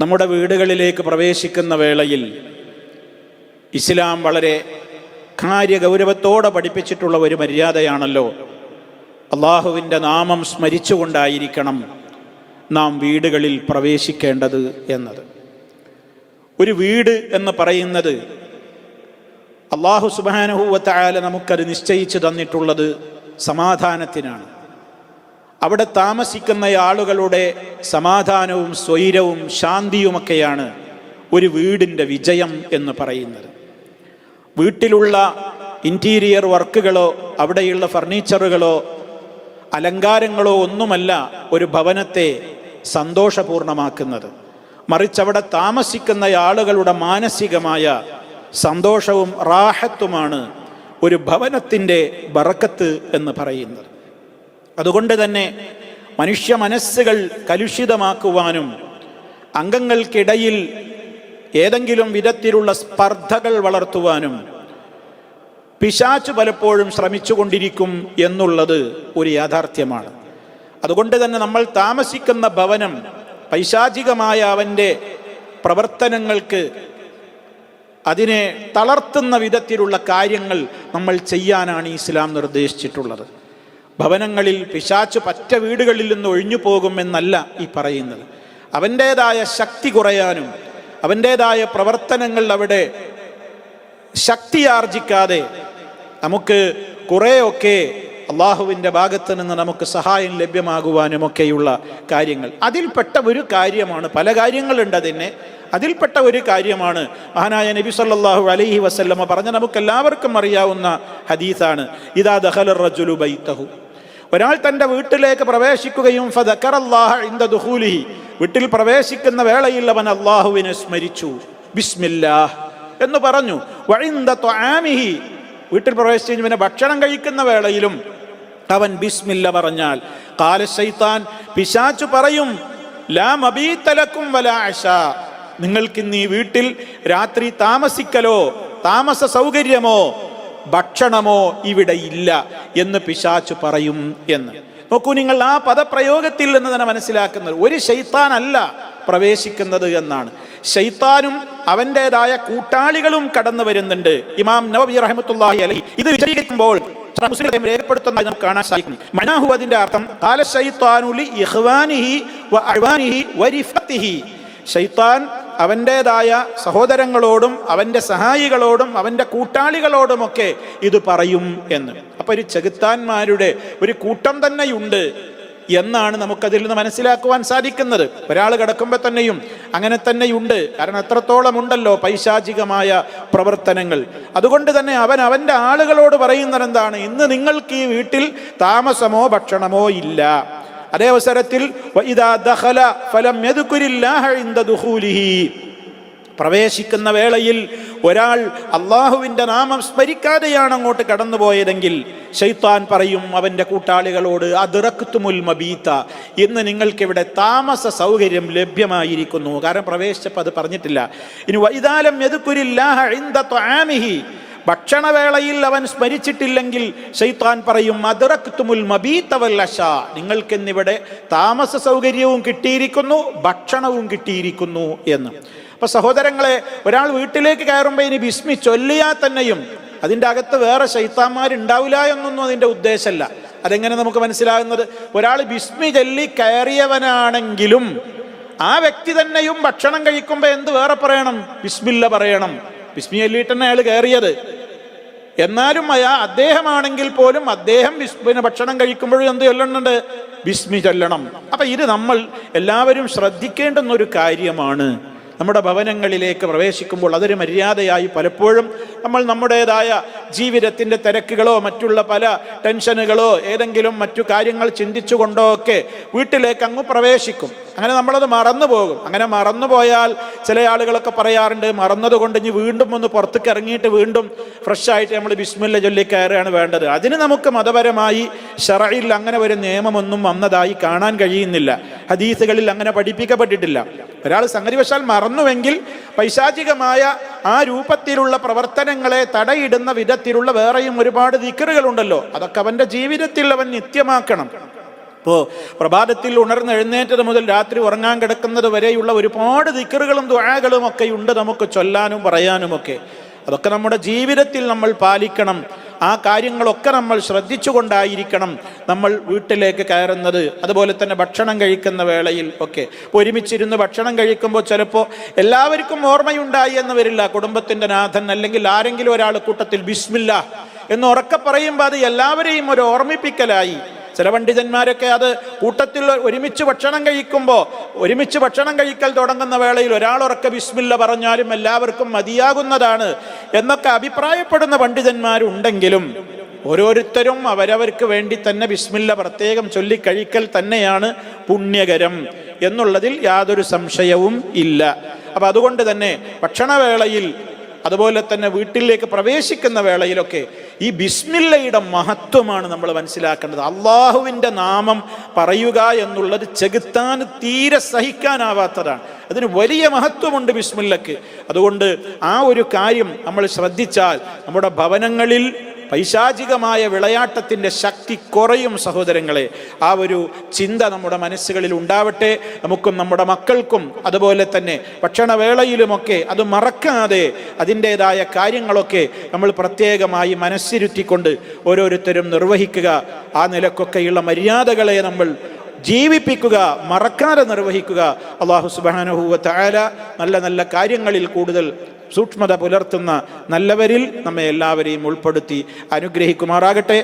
നമ്മുടെ വീടുകളിലേക്ക് പ്രവേശിക്കുന്ന വേളയിൽ ഇസ്ലാം വളരെ കാര്യഗൗരവത്തോടെ പഠിപ്പിച്ചിട്ടുള്ള ഒരു മര്യാദയാണല്ലോ, അള്ളാഹുവിൻ്റെ നാമം സ്മരിച്ചുകൊണ്ടായിരിക്കണം നാം വീടുകളിൽ പ്രവേശിക്കേണ്ടത് എന്നത്. ഒരു വീട് എന്ന് പറയുന്നത് അള്ളാഹു സുബ്ഹാനഹു വ തആല നമുക്കത് നിശ്ചയിച്ചു തന്നിട്ടുള്ളത് സമാധാനത്തിനാണ്. അവിടെ താമസിക്കുന്ന ആളുകളുടെ സമാധാനവും സ്വൈരവും ശാന്തിയുമൊക്കെയാണ് ഒരു വീടിൻ്റെ വിജയം എന്ന് പറയുന്നത്. വീട്ടിലുള്ള ഇൻറ്റീരിയർ വർക്കുകളോ അവിടെയുള്ള ഫർണിച്ചറുകളോ അലങ്കാരങ്ങളോ ഒന്നുമല്ല ഒരു ഭവനത്തെ സന്തോഷപൂർണമാക്കുന്നത്. മറിച്ച് അവിടെ താമസിക്കുന്ന ആളുകളുടെ മാനസികമായ സന്തോഷവും റാഹത്തുമാണ് ഒരു ഭവനത്തിൻ്റെ ബറക്കത്ത് എന്ന് പറയുന്നത്. അതുകൊണ്ട് തന്നെ മനുഷ്യ മനസ്സുകൾ കലുഷിതമാക്കുവാനും അംഗങ്ങൾക്കിടയിൽ ഏതെങ്കിലും വിധത്തിലുള്ള സ്പർദ്ധകൾ വളർത്തുവാനും പിശാച് പലപ്പോഴും ശ്രമിച്ചുകൊണ്ടിരിക്കും എന്നുള്ളത് ഒരു യാഥാർത്ഥ്യമാണ്. അതുകൊണ്ട് തന്നെ നമ്മൾ താമസിക്കുന്ന ഭവനം പൈശാചികമായ അവൻ്റെ പ്രവർത്തനങ്ങൾക്ക് അതിനെ തളർത്തുന്ന വിധത്തിലുള്ള കാര്യങ്ങൾ നമ്മൾ ചെയ്യാനാണ് ഇസ്ലാം നിർദ്ദേശിച്ചിട്ടുള്ളത്. ഭവനങ്ങളിൽ പിശാച് പറ്റ വീടുകളിൽ നിന്ന് ഒഴിഞ്ഞു പോകുമെന്നല്ല ഈ പറയുന്നത്. അവൻ്റേതായ ശക്തി കുറയാനും അവൻ്റേതായ പ്രവർത്തനങ്ങൾ അവിടെ ശക്തിയാർജിക്കാതെ നമുക്ക് കുറേയൊക്കെ അള്ളാഹുവിൻ്റെ ഭാഗത്ത് നിന്ന് നമുക്ക് സഹായം ലഭ്യമാകുവാനുമൊക്കെയുള്ള കാര്യങ്ങൾ അതിൽപ്പെട്ട ഒരു കാര്യമാണ്. പല കാര്യങ്ങളുണ്ട് അതിൽപ്പെട്ട ഒരു കാര്യമാണ് മഹാനായ നബി സല്ലല്ലാഹു അലൈഹി വസല്ലമ പറഞ്ഞ നമുക്കെല്ലാവർക്കും അറിയാവുന്ന ഹദീസാണ്, ഇദാ ദഖല റജുലു ബൈതഹു, ഒരാൾ തൻ്റെ വീട്ടിലേക്ക് പ്രവേശിക്കുകയും ഫദക്കറല്ലാഹ ഇൻദ ദുഖൂലിഹി, വീട്ടിൽ പ്രവേശിക്കുന്ന വേളയിൽ അവൻ അള്ളാഹുവിനെ സ്മരിച്ചു, ബിസ്മില്ലാഹ് എന്ന് പറഞ്ഞു. വഇൻദ തുആമിഹി, വീട്ടിൽ പ്രവേശിച്ച് പിന്നെ ഭക്ഷണം കഴിക്കുന്ന വേളയിലും അവൻ ബിസ്മില്ല പറഞ്ഞാൽ ഖാല ശൈത്താൻ, പിശാച് പറയും, ലാ മബീത ലക്കും വലാ അശാ, നിങ്ങൾക്കിന്ന് ഈ വീട്ടിൽ രാത്രി താമസിക്കലോ താമസ സൗകര്യമോ ഭക്ഷണമോ ഇവിടെ ഇല്ല എന്ന് പിശാച് പറയും എന്ന്. നോക്കൂ നിങ്ങൾ, ആ പദപ്രയോഗത്തിൽ നിന്ന് തന്നെ മനസ്സിലാക്കുന്നത് ഒരു ശൈത്താൻ അല്ല പ്രവേശിക്കുന്നത് എന്നാണ്. ശൈത്താനും അവൻ്റെതായ കൂട്ടാളികളും കടന്നു വരുന്നുണ്ട്. ഇമാം നവവി റഹ്മത്തുള്ളാഹി അലൈഹി ഇത് വിശദീകരിക്കുമ്പോൾ മുസ്ലിം രേഖപ്പെടുത്തുന്നതായി നമുക്ക് കാണാൻ സാധിക്കും. മനാഹു, അതിന്റെ അർത്ഥം ഖാല ശൈത്താനു ലി ഇഖ്വാനിഹി വ അഅ്വാനിഹി വ റിഫഖിഹി, ശൈത്താൻ അവൻ്റേതായ സഹോദരങ്ങളോടും അവൻ്റെ സഹായികളോടും അവൻ്റെ കൂട്ടാളികളോടുമൊക്കെ ഇത് പറയും എന്ന്. അപ്പൊ ഒരു ചെകുത്താന്മാരുടെ ഒരു കൂട്ടം തന്നെയുണ്ട് എന്നാണ് നമുക്കതിൽ നിന്ന് മനസ്സിലാക്കുവാൻ സാധിക്കുന്നത്. ഒരാൾ കിടക്കുമ്പോൾ തന്നെയും അങ്ങനെ തന്നെയുണ്ട്. കാരണം എത്രത്തോളം ഉണ്ടല്ലോ പൈശാചികമായ പ്രവർത്തനങ്ങൾ. അതുകൊണ്ട് തന്നെ അവൻ അവൻ്റെ ആളുകളോട് പറയുന്നത് എന്താണ്, ഇന്ന് നിങ്ങൾക്ക് ഈ വീട്ടിൽ താമസമോ ഭക്ഷണമോ ഇല്ല. അതേ അവസരത്തിൽ വഇദാ ദഖല ഫലം യദ്കുരില്ലാഹ ഇൻദ ദുഖൂലിഹി, പ്രവേശിക്കുന്ന വേളയിൽ ഒരാൾ അള്ളാഹുവിൻ്റെ നാമം സ്മരിക്കാതെയാണ് അങ്ങോട്ട് കടന്നുപോയതെങ്കിൽ ശൈത്താൻ പറയും അവൻ്റെ കൂട്ടാളികളോട്, അദ്റക്തുമുൽ മബീത, ഇന്ന് നിങ്ങൾക്കിവിടെ താമസ സൗകര്യം ലഭ്യമായിരിക്കുന്നു. കാരണം പ്രവേശിച്ചപ്പോൾ അത് പറഞ്ഞിട്ടില്ല. ഇനി വഇദാ ലം യദ്കുരില്ലാഹ ഇൻദ തുആമിഹി, ഭക്ഷണവേളയിൽ അവൻ സ്മരിച്ചിട്ടില്ലെങ്കിൽ ശൈത്താൻ പറയും അദ്റക്തുമുൽ മബീത വൽ അശാ, നിങ്ങൾക്കിന്നിവിടെ താമസ സൗകര്യവും കിട്ടിയിരിക്കുന്നു ഭക്ഷണവും കിട്ടിയിരിക്കുന്നു എന്ന്. അപ്പൊ സഹോദരങ്ങളെ, ഒരാൾ വീട്ടിലേക്ക് കയറുമ്പോൾ ഇനി ബിസ്മി ചൊല്ലിയാൽ തന്നെയും അതിൻ്റെ അകത്ത് വേറെ ശൈത്താന്മാരുണ്ടാവില്ല എന്നൊന്നും അതിൻ്റെ ഉദ്ദേശമല്ല. അതെങ്ങനെ നമുക്ക് മനസ്സിലാകുന്നത്? ഒരാൾ ബിസ്മി ചൊല്ലി കയറിയവനാണെങ്കിലും ആ വ്യക്തി തന്നെയും ഭക്ഷണം കഴിക്കുമ്പോൾ എന്ത് വേറെ പറയണം? ബിസ്മില്ല പറയണം. ബിസ്മി ചൊല്ലിയിട്ട് തന്നെ അയാൾ കയറിയത്. എന്നാലും അദ്ദേഹമാണെങ്കിൽ പോലും അദ്ദേഹം ഭക്ഷണം കഴിക്കുമ്പോഴും എന്ത് ചൊല്ലുന്നുണ്ട്? ബിസ്മി ചൊല്ലണം. അപ്പൊ ഇത് നമ്മൾ എല്ലാവരും ശ്രദ്ധിക്കേണ്ടുന്ന ഒരു കാര്യമാണ്. നമ്മുടെ ഭവനങ്ങളിലേക്ക് പ്രവേശിക്കുമ്പോൾ അതൊരു മര്യാദയായി പലപ്പോഴും നമ്മൾ നമ്മുടേതായ ജീവിതത്തിൻ്റെ തിരക്കുകളോ മറ്റുള്ള പല ടെൻഷനുകളോ ഏതെങ്കിലും മറ്റു കാര്യങ്ങൾ ചിന്തിച്ചുകൊണ്ടോ ഒക്കെ വീട്ടിലേക്ക് അങ്ങ് പ്രവേശിക്കും. അങ്ങനെ നമ്മളത് മറന്നു പോകും. അങ്ങനെ മറന്നുപോയാൽ ചില ആളുകളൊക്കെ പറയാറുണ്ട്, മറന്നതുകൊണ്ട് ഇനി വീണ്ടും ഒന്ന് പുറത്തേക്ക് ഇറങ്ങിയിട്ട് വീണ്ടും ഫ്രഷായിട്ട് നമ്മൾ ബിസ്മില്ല ചൊല്ലി കയറുകയാണ് വേണ്ടത്. അതിന് നമുക്ക് മതപരമായി ശറഇൽ അങ്ങനെ ഒരു നിയമമൊന്നും വന്നതായി കാണാൻ കഴിയുന്നില്ല. ഹദീസുകളിൽ അങ്ങനെ പഠിപ്പിക്കപ്പെട്ടിട്ടില്ല. ഒരാൾ സംഗതിവശാൽ മറന്നുവെങ്കിൽ പൈശാചികമായ ആ രൂപത്തിലുള്ള പ്രവർത്തനങ്ങളെ തടയിടുന്ന വിധത്തിലുള്ള വേറെയും ഒരുപാട് ദിക്റുകളുണ്ടല്ലോ, അതൊക്കെ അവൻ്റെ ജീവിതത്തിൽ അവൻ നിത്യമാക്കണം. ഇപ്പോൾ പ്രഭാതത്തിൽ ഉണർന്നെഴുന്നേറ്റത് മുതൽ രാത്രി ഉറങ്ങാൻ കിടക്കുന്നത് വരെയുള്ള ഒരുപാട് ദിക്റുകളും ദുആകളും ഒക്കെ ഉണ്ട് നമുക്ക് ചൊല്ലാനും പറയാനുമൊക്കെ. അതൊക്കെ നമ്മുടെ ജീവിതത്തിൽ നമ്മൾ പാലിക്കണം. ആ കാര്യങ്ങളൊക്കെ നമ്മൾ ശ്രദ്ധിച്ചുകൊണ്ടായിരിക്കണം നമ്മൾ വീട്ടിലേക്ക് കയറുന്നത്. അതുപോലെ തന്നെ ഭക്ഷണം കഴിക്കുന്ന വേളയിൽ ഒക്കെ ഒരുമിച്ചിരുന്ന് ഭക്ഷണം കഴിക്കുമ്പോൾ ചിലപ്പോൾ എല്ലാവർക്കും ഓർമ്മയുണ്ടായി എന്ന് വരില്ല. കുടുംബത്തിൻ്റെ നാഥൻ അല്ലെങ്കിൽ ആരെങ്കിലും ഒരാൾ കൂട്ടത്തിൽ ബിസ്മില്ലാ എന്ന് ഉറക്കെ പറയുമ്പോൾ അത് എല്ലാവരെയും ഒരു ഓർമ്മിപ്പിക്കലായി. ചില പണ്ഡിതന്മാരൊക്കെ അത് കൂട്ടത്തിൽ ഒരുമിച്ച് ഭക്ഷണം കഴിക്കൽ തുടങ്ങുന്ന വേളയിൽ ഒരാളുറക്കെ ബിസ്മില്ല പറഞ്ഞാലും എല്ലാവർക്കും മതിയാകുന്നതാണ് എന്നൊക്കെ അഭിപ്രായപ്പെടുന്ന പണ്ഡിതന്മാരുണ്ടെങ്കിലും ഓരോരുത്തരും അവരവർക്ക് വേണ്ടി തന്നെ ബിസ്മില്ല പ്രത്യേകം ചൊല്ലിക്കഴിക്കൽ തന്നെയാണ് പുണ്യകരം എന്നുള്ളതിൽ യാതൊരു സംശയവും ഇല്ല. അപ്പം അതുകൊണ്ട് തന്നെ ഭക്ഷണവേളയിൽ അതുപോലെ തന്നെ വീട്ടിലേക്ക് പ്രവേശിക്കുന്ന വേളയിലൊക്കെ ഈ ബിസ്മില്ലയുടെ മഹത്വമാണ് നമ്മൾ മനസ്സിലാക്കേണ്ടത്. അള്ളാഹുവിൻ്റെ നാമം പറയുക എന്നുള്ളത് ചെകുത്താൻ തീരെ സഹിക്കാനാവാത്തതാണ്. അതിന് വലിയ മഹത്വമുണ്ട് ബിസ്മില്ലക്ക്. അതുകൊണ്ട് ആ ഒരു കാര്യം നമ്മൾ ശ്രദ്ധിച്ചാൽ നമ്മുടെ ഭവനങ്ങളിൽ പൈശാചികമായ വിളയാട്ടത്തിൻ്റെ ശക്തി കുറയും സഹോദരങ്ങളെ. ആ ഒരു ചിന്ത നമ്മുടെ മനസ്സുകളിൽ ഉണ്ടാവട്ടെ. നമുക്കും നമ്മുടെ മക്കൾക്കും അതുപോലെ തന്നെ ഭക്ഷണവേളയിലുമൊക്കെ അത് മറക്കാതെ അതിൻ്റെതായ കാര്യങ്ങളൊക്കെ നമ്മൾ പ്രത്യേകമായി മനസ്സിരുത്തിക്കൊണ്ട് ഓരോരുത്തരും നിർവഹിക്കുക. ആ നിലക്കൊക്കെയുള്ള മര്യാദകളെ നമ്മൾ ജീവിപ്പിക്കുക, മറക്കാതെ നിർവഹിക്കുക. അല്ലാഹു സുബ്ഹാനഹു വ തആല നല്ല നല്ല കാര്യങ്ങളിൽ കൂടുതൽ സൂക്ഷ്മത പുലർത്തുന്ന നല്ലവരിൽ നമ്മെ എല്ലാവരെയും ഉൾപ്പെടുത്തി അനുഗ്രഹിക്കുമാറാകട്ടെ.